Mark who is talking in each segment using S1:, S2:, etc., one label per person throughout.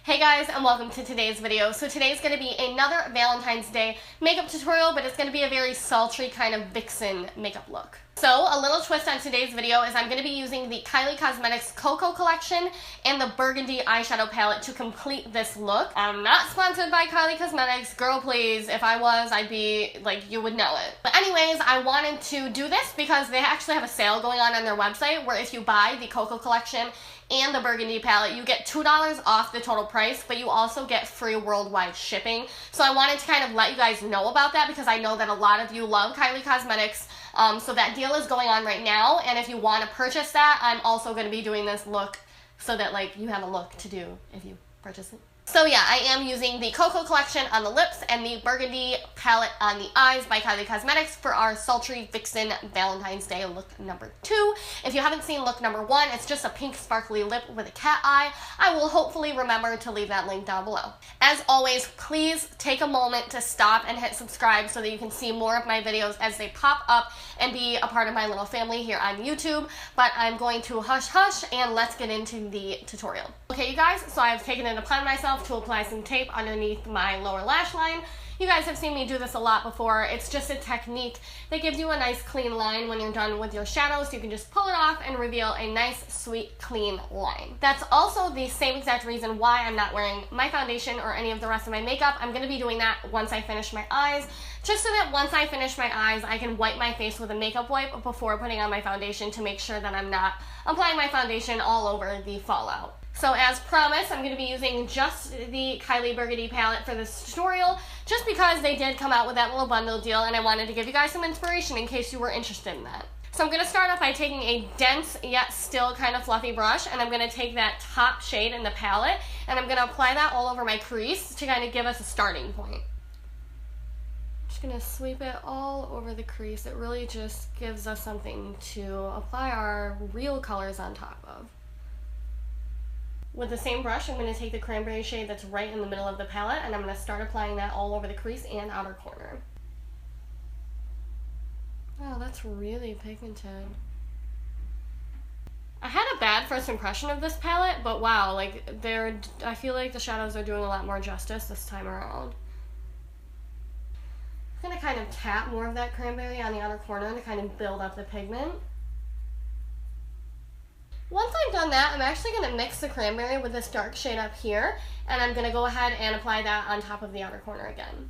S1: Hey guys, and welcome to today's video. So today's going to be another Valentine's Day makeup tutorial, but it's going to be a very sultry kind of Vixen makeup look. So a little twist on today's video is I'm going to be using the KYLIE Cosmetics Koko Kollection and the Burgundy eyeshadow palette to complete this look. I'm not sponsored by KYLIE Cosmetics. Girl, please. If I was, I'd be, like, you would know it. But anyways, I wanted to do this because they actually have a sale going on their website where if you buy the Koko Kollection and the Burgundy palette, you get $2 off the total price, but you also get free worldwide shipping. So I wanted to kind of let you guys know about that because I know that a lot of you love KYLIE Cosmetics. So that deal is going on right now, and if you want to purchase that, I'm also going to be doing this look so that like you have a look to do if you purchase it. So yeah, I am using the Koko Collection on the lips and the Burgundy palette on the eyes by KYLIE Cosmetics for our sultry Vixen Valentine's Day look number 2. If you haven't seen look number 1, it's just a pink sparkly lip with a cat eye. I will hopefully remember to leave that link down below. As always, please take a moment to stop and hit subscribe so that you can see more of my videos as they pop up and be a part of my little family here on YouTube. But I'm going to hush hush and let's get into the tutorial. Okay, you guys, so I've taken it upon myself to apply some tape underneath my lower lash line. You guys have seen me do this a lot before. It's just a technique that gives you a nice clean line when you're done with your shadows. So you can just pull it off and reveal a nice, sweet, clean line. That's also the same exact reason why I'm not wearing my foundation or any of the rest of my makeup. I'm going to be doing that once I finish my eyes, just so that once I finish my eyes, I can wipe my face with a makeup wipe before putting on my foundation to make sure that I'm not applying my foundation all over the fallout. So as promised, I'm going to be using just the KYLIE Burgundy palette for this tutorial, just because they did come out with that little bundle deal and I wanted to give you guys some inspiration in case you were interested in that. So I'm going to start off by taking a dense yet still kind of fluffy brush, and I'm going to take that top shade in the palette and I'm going to apply that all over my crease to kind of give us a starting point. Just going to sweep it all over the crease. It really just gives us something to apply our real colors on top of. With the same brush, I'm going to take the cranberry shade that's right in the middle of the palette, and I'm going to start applying that all over the crease and outer corner. Wow, that's really pigmented. I had a bad first impression of this palette, but wow, like I feel like the shadows are doing a lot more justice this time around. I'm going to kind of tap more of that cranberry on the outer corner to kind of build up the pigment. Once I've done that, I'm actually going to mix the cranberry with this dark shade up here, and I'm going to go ahead and apply that on top of the outer corner again.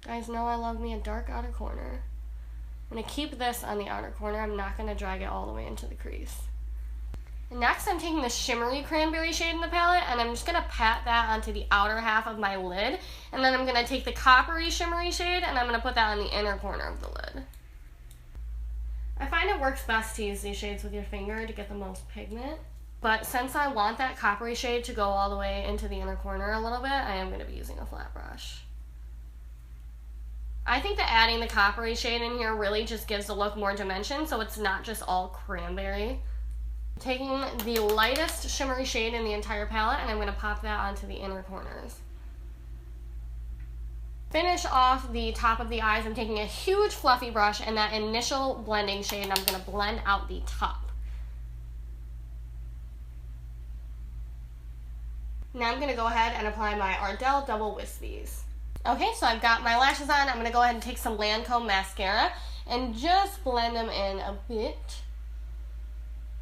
S1: You guys know I love me a dark outer corner. I'm going to keep this on the outer corner. I'm not going to drag it all the way into the crease. And next, I'm taking the shimmery cranberry shade in the palette, and I'm just going to pat that onto the outer half of my lid, and then I'm going to take the coppery shimmery shade, and I'm going to put that on the inner corner of the lid. I find it works best to use these shades with your finger to get the most pigment, but since I want that coppery shade to go all the way into the inner corner a little bit, I am going to be using a flat brush. I think that adding the coppery shade in here really just gives the look more dimension, so it's not just all cranberry. Taking the lightest shimmery shade in the entire palette, and I'm going to pop that onto the inner corners. Finish off the top of the eyes. I'm taking a huge fluffy brush and that initial blending shade, and I'm going to blend out the top. Now I'm going to go ahead and apply my Ardell Double Wispies. Okay, so I've got my lashes on. I'm going to go ahead and take some Lancome mascara and just blend them in a bit.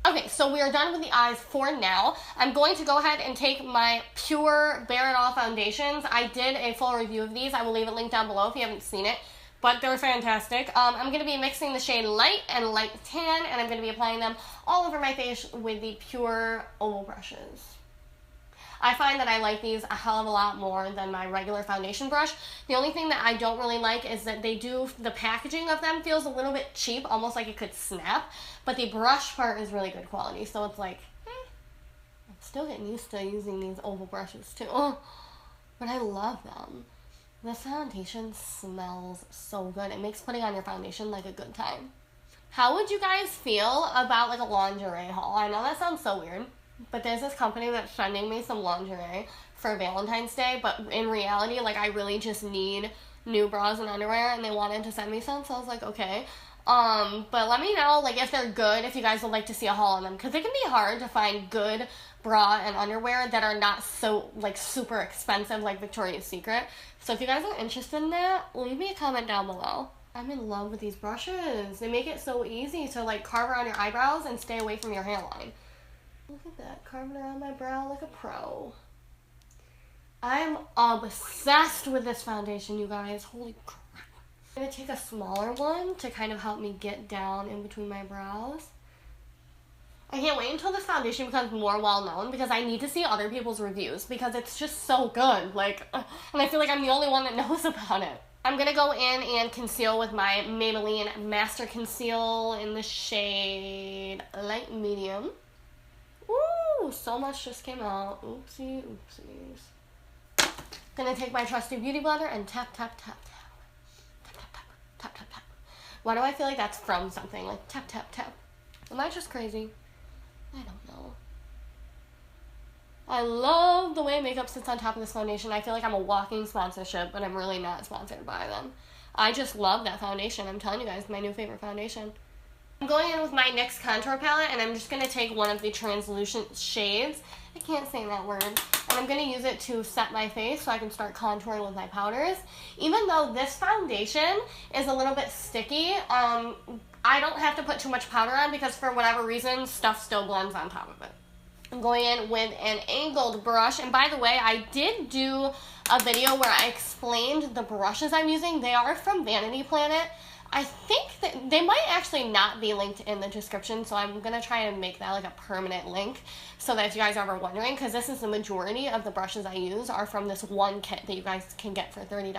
S1: Okay, so we are done with the eyes for now. I'm going to go ahead and take my Pure Bare It All foundations. I did a full review of these. I will leave a link down below if you haven't seen it, but they're fantastic. I'm going to be mixing the shade Light and Light Tan, and I'm going to be applying them all over my face with the Pure oval brushes. I find that I like these a hell of a lot more than my regular foundation brush. The only thing that I don't really like is that the packaging of them feels a little bit cheap, almost like it could snap, but the brush part is really good quality, so it's like, I'm still getting used to using these oval brushes too. But I love them. This foundation smells so good. It makes putting on your foundation like a good time. How would you guys feel about like a lingerie haul? I know that sounds so weird, but there's this company that's sending me some lingerie for Valentine's Day, but in reality, like, I really just need new bras and underwear, and they wanted to send me some, so I was like, okay. But let me know, like, if they're good, if you guys would like to see a haul on them, because it can be hard to find good bra and underwear that are not so, like, super expensive like Victoria's Secret. So if you guys are interested in that, leave me a comment down below. I'm in love with these brushes. They make it so easy to, like, carve around your eyebrows and stay away from your hairline. Look at that, carving around my brow like a pro. I'm obsessed with this foundation, you guys. Holy crap. I'm going to take a smaller one to kind of help me get down in between my brows. I can't wait until this foundation becomes more well-known because I need to see other people's reviews because it's just so good. Like, and I feel like I'm the only one that knows about it. I'm going to go in and conceal with my Maybelline Master Conceal in the shade Light Medium. Ooh, so much just came out. Oopsie, oopsies. Gonna take my trusty beauty blender and tap, tap, tap, tap. Tap, tap, tap, tap, tap, tap. Why do I feel like that's from something? Like, tap, tap, tap. Am I just crazy? I don't know. I love the way makeup sits on top of this foundation. I feel like I'm a walking sponsorship, but I'm really not sponsored by them. I just love that foundation. I'm telling you guys, my new favorite foundation. I'm going in with my NYX contour palette, and I'm just going to take one of the translucent shades. I can't say that word. And I'm going to use it to set my face so I can start contouring with my powders. Even though this foundation is a little bit sticky, I don't have to put too much powder on because for whatever reason, stuff still blends on top of it. I'm going in with an angled brush, and by the way, I did do a video where I explained the brushes I'm using. They are from Vanity Planet. I think that they might actually not be linked in the description, so I'm going to try and make that like a permanent link so that if you guys are ever wondering, because this is the majority of the brushes I use are from this one kit that you guys can get for $30.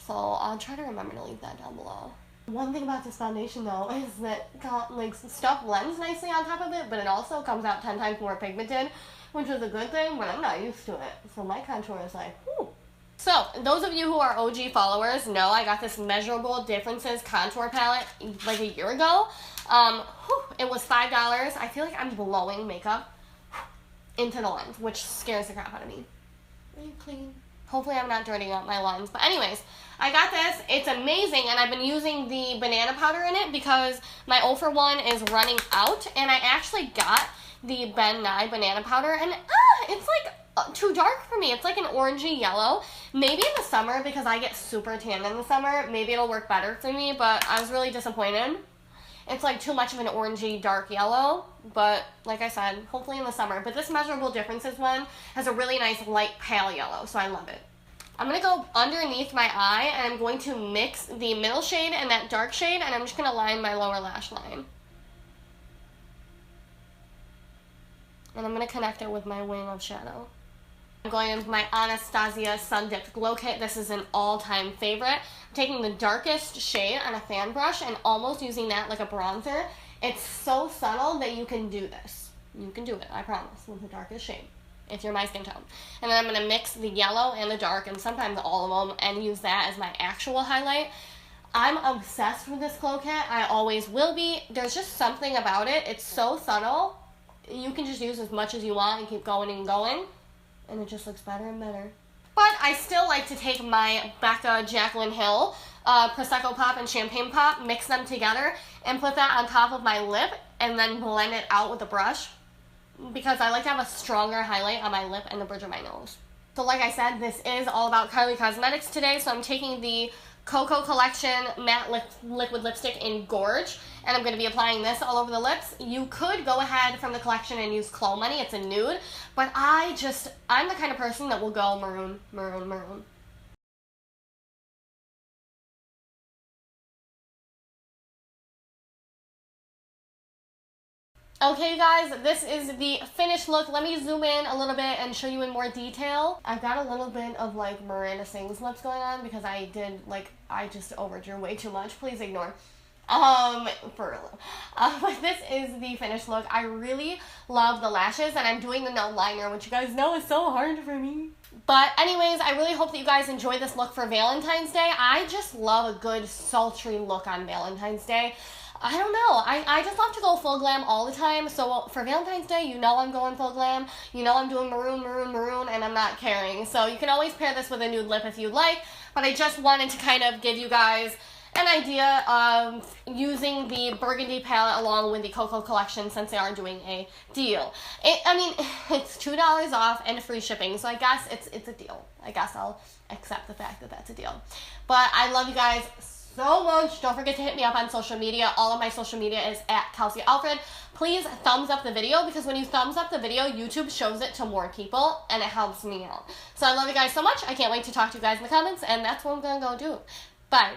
S1: So I'll try to remember to leave that down below. One thing about this foundation though is that like stuff blends nicely on top of it, but it also comes out 10 times more pigmented, which is a good thing, but I'm not used to it. So my contour is like, whew. So, those of you who are OG followers know I got this Measurable Differences contour palette like a year ago. It was $5. I feel like I'm blowing makeup into the lens, which scares the crap out of me. Are you clean? Hopefully I'm not dirtying up my lens. But anyways, I got this. It's amazing, and I've been using the banana powder in it because my Ofra one is running out, and I actually got the Ben Nye banana powder, and it's like too dark for me. It's like an orangey yellow. Maybe in the summer, because I get super tan in the summer, maybe it'll work better for me, but I was really disappointed. It's like too much of an orangey dark yellow, but like I said, hopefully in the summer. But this Measurable Differences one has a really nice light pale yellow, so I love it. I'm going to go underneath my eye, and I'm going to mix the middle shade and that dark shade, and I'm just going to line my lower lash line. And I'm going to connect it with my wing of shadow. I'm going in with my Anastasia Sun Dipped Glow Kit. This is an all-time favorite. I'm taking the darkest shade on a fan brush and almost using that like a bronzer. It's so subtle that you can do this. You can do it, I promise, with the darkest shade, if you're my skin tone. And then I'm going to mix the yellow and the dark, and sometimes all of them, and use that as my actual highlight. I'm obsessed with this glow kit. I always will be. There's just something about it. It's so subtle. You can just use as much as you want and keep going and going. And it just looks better and better. But I still like to take my Becca Jaclyn Hill Prosecco Pop and Champagne Pop, mix them together, and put that on top of my lip, and then blend it out with a brush, because I like to have a stronger highlight on my lip and the bridge of my nose. So like I said, this is all about KYLIE Cosmetics today, so I'm taking the Koko Kollection Matte Liquid Lipstick in Gorge, and I'm going to be applying this all over the lips. You could go ahead from the collection and use Clo Money, it's a nude, but I'm the kind of person that will go maroon, maroon, maroon. Okay guys, this is the finished look. Let me zoom in a little bit and show you in more detail. I've got a little bit of like Miranda Sings lips going on because I just overdrew way too much. Please ignore. For real. But this is the finished look. I really love the lashes, and I'm doing the no liner, which you guys know is so hard for me. But anyways, I really hope that you guys enjoy this look for Valentine's Day. I just love a good sultry look on Valentine's Day. I don't know. I just love to go full glam all the time. So for Valentine's Day, you know I'm going full glam. You know I'm doing maroon, maroon, maroon, and I'm not caring. So you can always pair this with a nude lip if you'd like. But I just wanted to kind of give you guys an idea of using the Burgundy palette along with the Koko Kollection since they are doing a deal. I mean, it's $2 off and free shipping, so I guess it's a deal. I guess I'll accept the fact that that's a deal. But I love you guys so much. Don't forget to hit me up on social media. All of my social media is at Kelsey Alfred. Please thumbs up the video, because when you thumbs up the video, YouTube shows it to more people and it helps me out. So I love you guys so much. I can't wait to talk to you guys in the comments, and that's what I'm gonna go do. Bye.